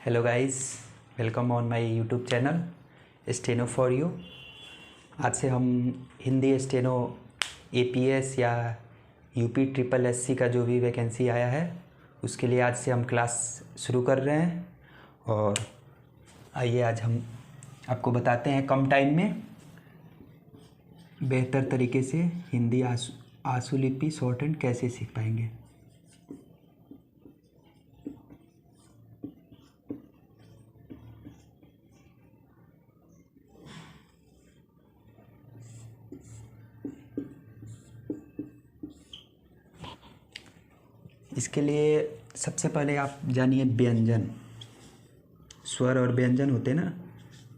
Hello guys, welcome on my YouTube channel steno for you. आज से हम Hindi steno APS या यूपी ट्रिपल एससी का जो भी वैकेंसी आया है उसके लिए आज से हम क्लास शुरू कर रहे हैं। और आइए आज हम आपको बताते हैं कम टाइम में बेहतर तरीके से हिंदी आशुलिपि शॉर्ट हैंड कैसे सीख पाएंगे। इसके लिए सबसे पहले आप जानिए व्यंजन। स्वर और व्यंजन होते हैं ना,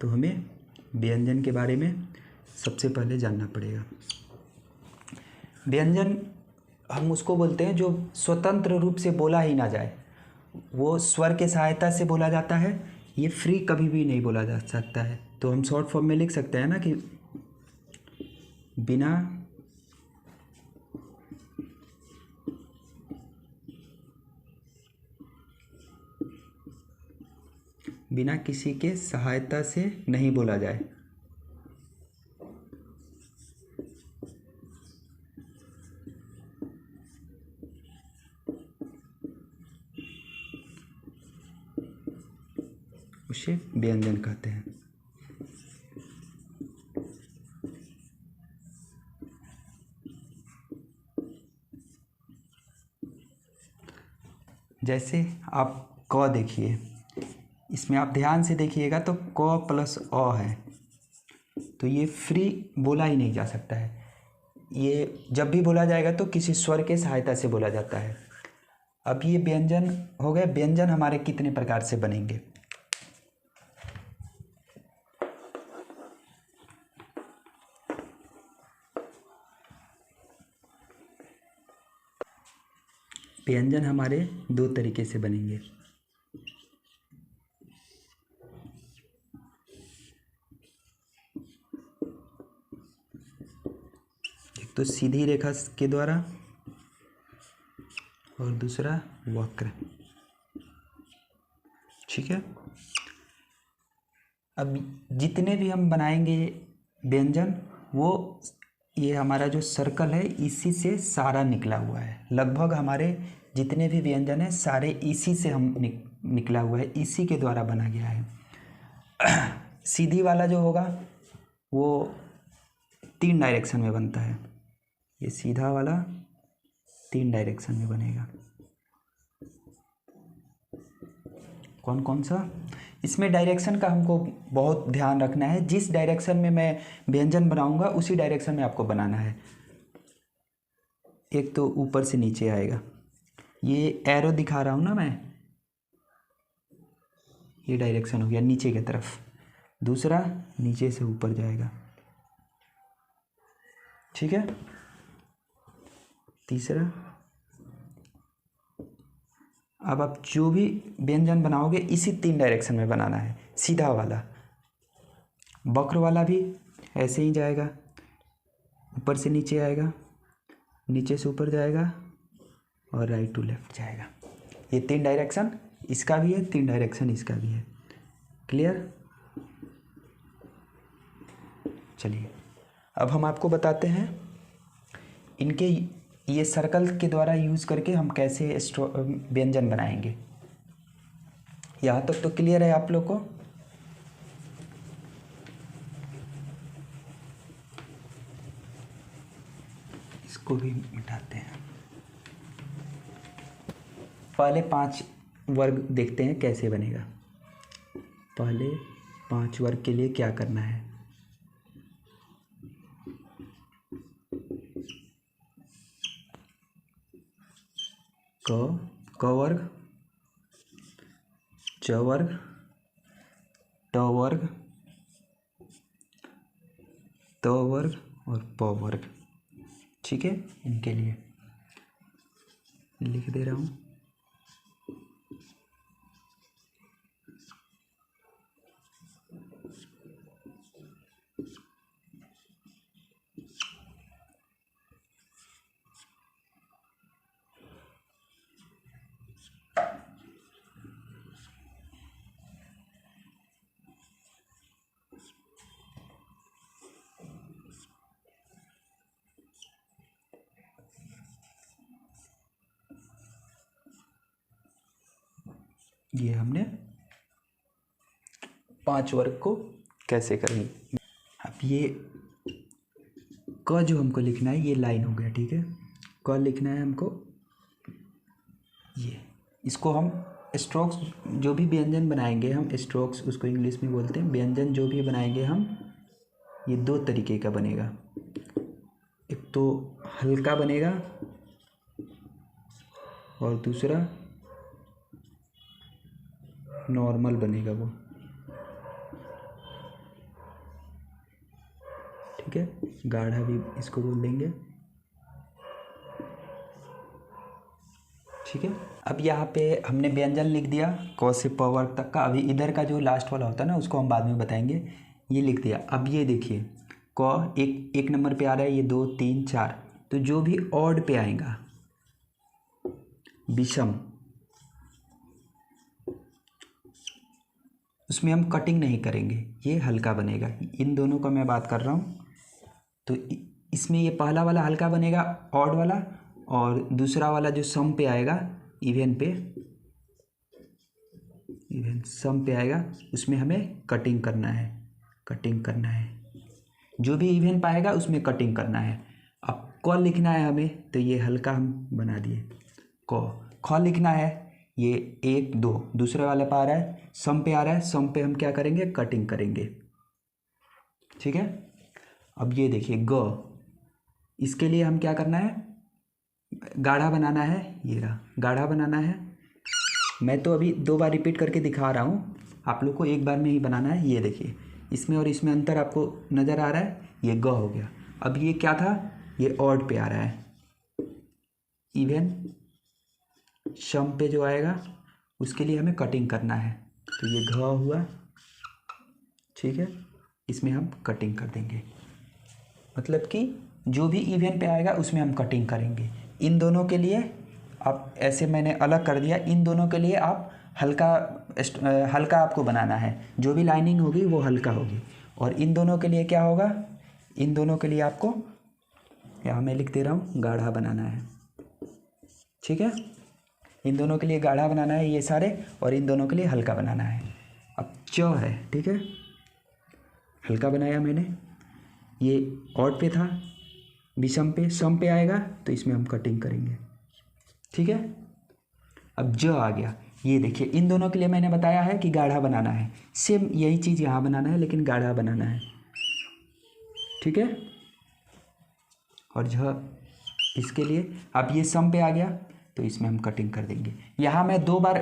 तो हमें व्यंजन के बारे में सबसे पहले जानना पड़ेगा। व्यंजन हम उसको बोलते हैं जो स्वतंत्र रूप से बोला ही ना जाए, वो स्वर के सहायता से बोला जाता है। ये फ्री कभी भी नहीं बोला जा सकता है। तो हम शॉर्ट फॉर्म में लिख सकते हैं ना कि बिना किसी के सहायता से नहीं बोला जाए। उसे व्यंजन कहते हैं। जैसे आप क देखिए, इसमें आप ध्यान से देखिएगा तो क प्लस अ है, तो ये फ्री बोला ही नहीं जा सकता है। ये जब भी बोला जाएगा तो किसी स्वर के सहायता से बोला जाता है। अब ये व्यंजन हो गए। व्यंजन हमारे कितने प्रकार से बनेंगे? व्यंजन हमारे दो तरीके से बनेंगे। एक तो सीधी रेखा के द्वारा और दूसरा वक्र। ठीक है। अब जितने भी हम बनाएंगे व्यंजन, वो ये हमारा जो सर्कल है इसी से सारा निकला हुआ है। लगभग हमारे जितने भी व्यंजन हैं सारे इसी से हम निकला हुआ है, इसी के द्वारा बना गया है। सीधी वाला जो होगा वो 3 डायरेक्शन में बनता है। ये सीधा वाला 3 डायरेक्शन में बनेगा। कौन कौन सा? इसमें डायरेक्शन का हमको बहुत ध्यान रखना है। जिस डायरेक्शन में मैं व्यंजन बनाऊंगा उसी डायरेक्शन में आपको बनाना है। एक तो ऊपर से नीचे आएगा, ये एरो दिखा रहा हूँ ना मैं, ये डायरेक्शन हो गया नीचे की तरफ। दूसरा नीचे से ऊपर जाएगा। ठीक है। तीसरा, अब आप जो भी व्यंजन बनाओगे इसी 3 डायरेक्शन में बनाना है। सीधा वाला, वक्र वाला भी ऐसे ही जाएगा, ऊपर से नीचे आएगा, नीचे से ऊपर जाएगा और राइट टू लेफ्ट जाएगा। ये 3 डायरेक्शन इसका भी है, 3 डायरेक्शन इसका भी है। क्लियर? चलिए अब हम आपको बताते हैं इनके ये सर्कल के द्वारा यूज़ करके हम कैसे व्यंजन बनाएंगे। यहाँ तक तो क्लियर है आप लोग को? इसको भी मिटाते हैं। पहले 5 वर्ग देखते हैं कैसे बनेगा। पहले 5 वर्ग के लिए क्या करना है? क वर्ग, च वर्ग, ट वर्ग, त वर्ग और प वर्ग। ठीक है। इनके लिए लिख दे रहा हूँ। ये हमने 5 वर्ग को कैसे करेंगे। अब ये क जो हमको लिखना है ये लाइन हो गया, ठीक है। क लिखना है हमको, ये इसको हम स्ट्रोक्स, जो भी व्यंजन बनाएंगे हम स्ट्रोक्स उसको इंग्लिश में बोलते हैं। व्यंजन जो भी बनाएंगे हम, ये 2 तरीके का बनेगा। एक तो हल्का बनेगा और दूसरा नॉर्मल बनेगा वो, ठीक है। गाढ़ा भी इसको बोल देंगे, ठीक है। अब यहाँ पे हमने व्यंजन लिख दिया क से प वर्ग तक का। अभी इधर का जो लास्ट वाला होता है ना उसको हम बाद में बताएंगे। ये लिख दिया। अब ये देखिए क एक नंबर पे आ रहा है, ये 2 3 4, तो जो भी ऑड पे आएगा, विषम, उसमें हम कटिंग नहीं करेंगे, ये हल्का बनेगा। इन दोनों का मैं बात कर रहा हूँ। तो इसमें ये पहला वाला हल्का बनेगा ऑड वाला, और दूसरा वाला जो सम पे आएगा, इवन सम पे आएगा, उसमें हमें कटिंग करना है। जो भी इवन पाएगा उसमें कटिंग करना है। अब क लिखना है हमें, तो ये हल्का हम बना दिए क। ख लिखना है, ये 1 2 दूसरे वाले पे आ रहा है, सम पे आ रहा है, सम पे हम क्या करेंगे, कटिंग करेंगे, ठीक है। अब ये देखिए ग, इसके लिए हम क्या करना है, गाढ़ा बनाना है। ये रहा, गाढ़ा बनाना है। मैं तो अभी 2 बार रिपीट करके दिखा रहा हूँ, आप लोग को एक बार में ही बनाना है। ये देखिए इसमें और इसमें अंतर आपको नज़र आ रहा है, ये ग हो गया। अब ये क्या था, ये ऑड पे आ रहा है, इवन सम पे जो आएगा उसके लिए हमें कटिंग करना है, तो ये घ हुआ, ठीक है। इसमें हम कटिंग कर देंगे, मतलब कि जो भी इवन पे आएगा उसमें हम कटिंग करेंगे। इन दोनों के लिए आप ऐसे मैंने अलग कर दिया, इन दोनों के लिए आप हल्का आपको बनाना है, जो भी लाइनिंग होगी वो हल्का होगी। और इन दोनों के लिए क्या होगा, इन दोनों के लिए आपको, यहाँ मैं लिख दे रहा हूँ, गाढ़ा बनाना है, ठीक है। इन दोनों के लिए गाढ़ा बनाना है ये सारे, और इन दोनों के लिए हल्का बनाना है। अब च है, ठीक है, हल्का बनाया मैंने, ये ऑड पे था, विषम पे सम पे आएगा तो इसमें हम कटिंग करेंगे, ठीक है। अब ज आ गया, ये देखिए इन दोनों के लिए मैंने बताया है कि गाढ़ा बनाना है, सेम यही चीज़ यहाँ बनाना है लेकिन गाढ़ा बनाना है, ठीक है। और झ इसके लिए, अब ये सम पे आ गया तो इसमें हम कटिंग कर देंगे। यहाँ मैं 2 बार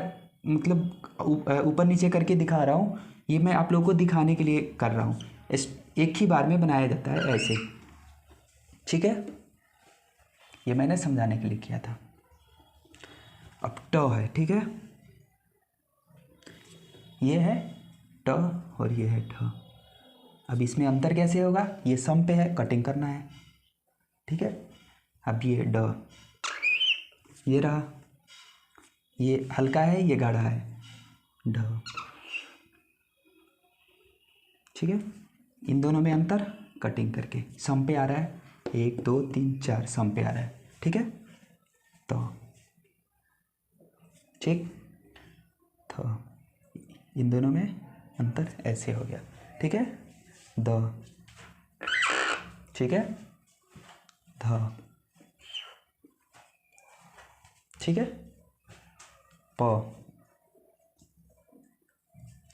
मतलब ऊपर नीचे करके दिखा रहा हूँ, ये मैं आप लोगों को दिखाने के लिए कर रहा हूँ। एक ही बार में बनाया जाता है ऐसे, ठीक है। ये मैंने समझाने के लिए किया था। अब ट है, ठीक है, ये है ट और ये है ठ। अब इसमें अंतर कैसे होगा, ये सम पे है, कटिंग करना है, ठीक है। अब ये ड, ये रहा, ये हल्का है, ये गाढ़ा है, ढ, ठीक है। इन दोनों में अंतर कटिंग करके, सम पे आ रहा है, 1 2 3 4 सम पे आ रहा है, ठीक है। तो ठीक, तो इन दोनों में अंतर ऐसे हो गया, ठीक है। द, ठीक है, ध, ठीक है, प,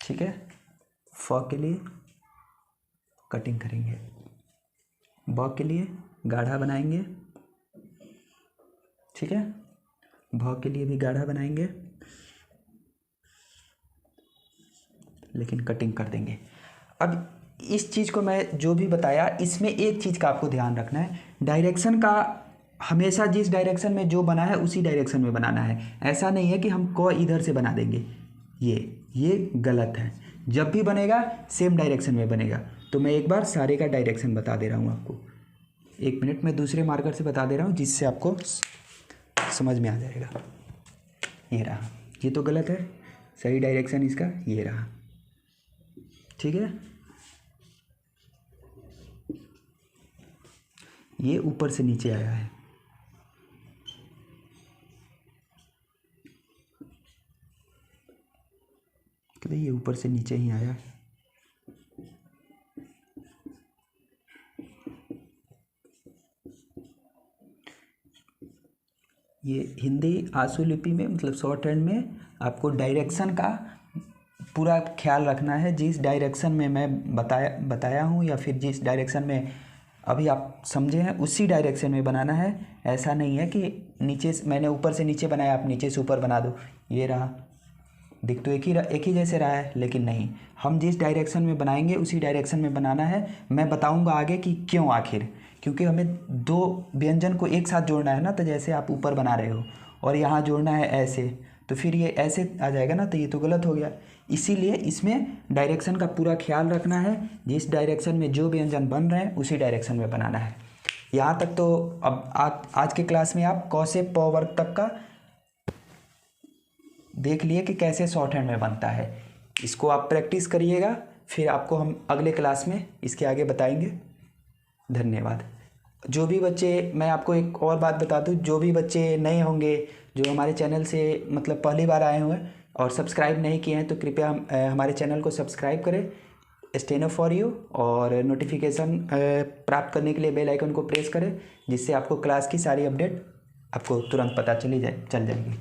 ठीक है, फ के लिए कटिंग करेंगे, ब के लिए गाढ़ा बनाएंगे, ठीक है, भ के लिए भी गाढ़ा बनाएंगे लेकिन कटिंग कर देंगे। अब इस चीज़ को मैं जो भी बताया, इसमें एक चीज़ का आपको ध्यान रखना है, डायरेक्शन का हमेशा जिस डायरेक्शन में जो बना है उसी डायरेक्शन में बनाना है। ऐसा नहीं है कि हम क इधर से बना देंगे, ये गलत है। जब भी बनेगा सेम डायरेक्शन में बनेगा। तो मैं एक बार सारे का डायरेक्शन बता दे रहा हूँ आपको, 1 मिनट में दूसरे मार्कर से बता दे रहा हूँ जिससे आपको समझ में आ जाएगा। ये रहा, ये तो गलत है, सही डायरेक्शन इसका ये रहा, ठीक है। ये ऊपर से नीचे आया है, ये ऊपर से नीचे ही आया। ये हिंदी आशुलिपि में मतलब शॉर्ट हैंड में आपको डायरेक्शन का पूरा ख्याल रखना है। जिस डायरेक्शन में मैं बताया हूँ या फिर जिस डायरेक्शन में अभी आप समझे हैं उसी डायरेक्शन में बनाना है। ऐसा नहीं है कि नीचे मैंने ऊपर से नीचे बनाया आप नीचे से ऊपर बना दो। ये रहा, दिख तो एक ही जैसे रहा है, लेकिन नहीं, हम जिस डायरेक्शन में बनाएंगे उसी डायरेक्शन में बनाना है। मैं बताऊंगा आगे कि क्यों, आखिर क्योंकि हमें दो व्यंजन को एक साथ जोड़ना है ना। तो जैसे आप ऊपर बना रहे हो और यहाँ जोड़ना है ऐसे, तो फिर ये ऐसे आ जाएगा ना, तो ये तो गलत हो गया। इसीलिए इसमें डायरेक्शन का पूरा ख्याल रखना है। जिस डायरेक्शन में जो व्यंजन बन रहे हैं उसी डायरेक्शन में बनाना है। यहाँ तक तो अब आज के क्लास में आप क से प वर्ग तक का देख लिए कि कैसे शॉर्ट हैंड में बनता है। इसको आप प्रैक्टिस करिएगा, फिर आपको हम अगले क्लास में इसके आगे बताएंगे। धन्यवाद। जो भी बच्चे, मैं आपको एक और बात बता दूं, जो भी बच्चे नए होंगे जो हमारे चैनल से मतलब पहली बार आए हुए हैं और सब्सक्राइब नहीं किए हैं, तो कृपया हमारे चैनल को सब्सक्राइब करें स्टेनो फॉर यू, और नोटिफिकेशन प्राप्त करने के लिए बेल आइकन को प्रेस करें, जिससे आपको क्लास की सारी अपडेट आपको तुरंत पता चल जाएगी।